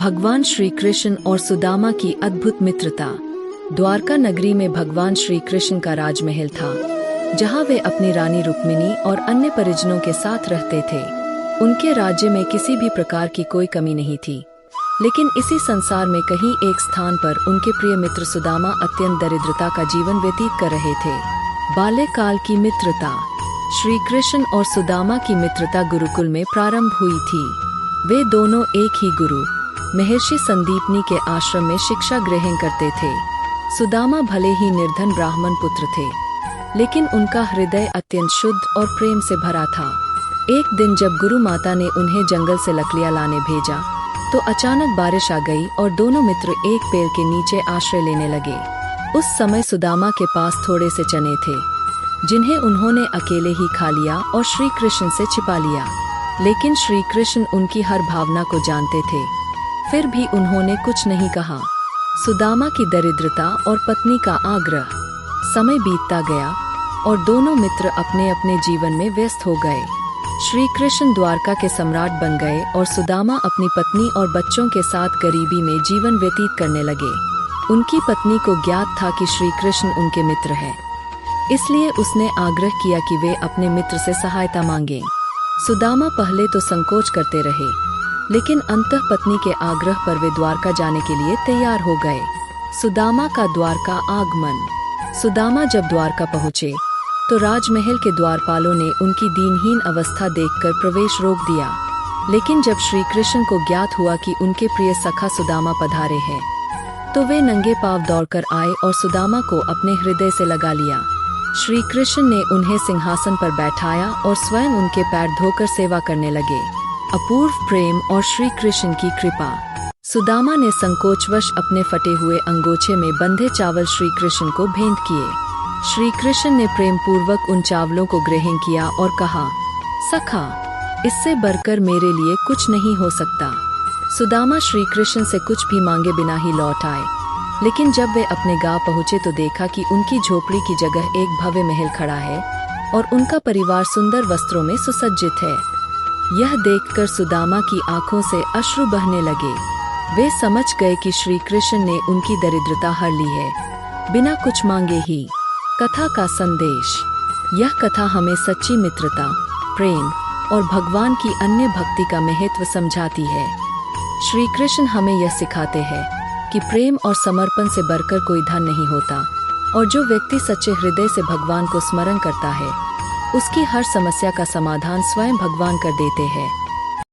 भगवान श्री कृष्ण और सुदामा की अद्भुत मित्रता। द्वारका नगरी में भगवान श्री कृष्ण का राजमहल था, जहां वे अपनी रानी रुक्मिणी और अन्य परिजनों के साथ रहते थे। उनके राज्य में किसी भी प्रकार की कोई कमी नहीं थी, लेकिन इसी संसार में कहीं एक स्थान पर उनके प्रिय मित्र सुदामा अत्यंत दरिद्रता का जीवन व्यतीत कर रहे थे। बाल्यकाल की मित्रता। श्री कृष्ण और सुदामा की मित्रता गुरुकुल में प्रारंभ हुई थी। वे दोनों एक ही गुरु महर्षि संदीपनी के आश्रम में शिक्षा ग्रहण करते थे। सुदामा भले ही निर्धन ब्राह्मण पुत्र थे, लेकिन उनका हृदय अत्यंत शुद्ध और प्रेम से भरा था। एक दिन जब गुरु माता ने उन्हें जंगल से लकड़ियां लाने भेजा, तो अचानक बारिश आ गई और दोनों मित्र एक पेड़ के नीचे आश्रय लेने लगे। उस समय सुदामा के पास थोड़े से चने थे, जिन्हें उन्होंने अकेले ही खा लिया और श्री कृष्ण से छिपा लिया। लेकिन श्री कृष्ण उनकी हर भावना को जानते थे, फिर भी उन्होंने कुछ नहीं कहा। सुदामा की दरिद्रता और पत्नी का आग्रह। समय बीतता गया और दोनों मित्र अपने अपने जीवन में व्यस्त हो गए। श्री कृष्ण द्वारका के सम्राट बन गए और सुदामा अपनी पत्नी और बच्चों के साथ गरीबी में जीवन व्यतीत करने लगे। उनकी पत्नी को ज्ञात था कि श्री कृष्ण उनके मित्र हैं, इसलिए उसने आग्रह किया कि वे अपने मित्र से सहायता मांगें। सुदामा पहले तो संकोच करते रहे, लेकिन अंततः पत्नी के आग्रह पर वे द्वारका जाने के लिए तैयार हो गए। सुदामा का द्वारका आगमन। सुदामा जब द्वारका पहुँचे, तो राजमहल के द्वारपालों ने उनकी दीनहीन अवस्था देखकर प्रवेश रोक दिया। लेकिन जब श्री कृष्ण को ज्ञात हुआ कि उनके प्रिय सखा सुदामा पधारे हैं, तो वे नंगे पांव दौड़कर आए और सुदामा को अपने हृदय से लगा लिया। श्री कृष्ण ने उन्हें सिंहासन पर बैठाया और स्वयं उनके पैर धोकर सेवा करने लगे। अपूर्व प्रेम और श्री कृष्ण की कृपा। सुदामा ने संकोचवश अपने फटे हुए अंगोछे में बंधे चावल श्री कृष्ण को भेंट किए। श्री कृष्ण ने प्रेम पूर्वक उन चावलों को ग्रहण किया और कहा, सखा, इससे बढ़कर मेरे लिए कुछ नहीं हो सकता। सुदामा श्री कृष्ण से कुछ भी मांगे बिना ही लौट आए, लेकिन जब वे अपने गांव पहुंचे तो देखा कि उनकी झोपड़ी की जगह एक भव्य महल खड़ा है और उनका परिवार सुंदर वस्त्रों में सुसज्जित है। यह देखकर सुदामा की आंखों से अश्रु बहने लगे। वे समझ गए कि श्री कृष्ण ने उनकी दरिद्रता हर ली है, बिना कुछ मांगे ही। कथा का संदेश। यह कथा हमें सच्ची मित्रता, प्रेम और भगवान की अन्य भक्ति का महत्व समझाती है। श्री कृष्ण हमें यह सिखाते हैं कि प्रेम और समर्पण से बढ़कर कोई धन नहीं होता, और जो व्यक्ति सच्चे हृदय से भगवान को स्मरण करता है, उसकी हर समस्या का समाधान स्वयं भगवान कर देते हैं।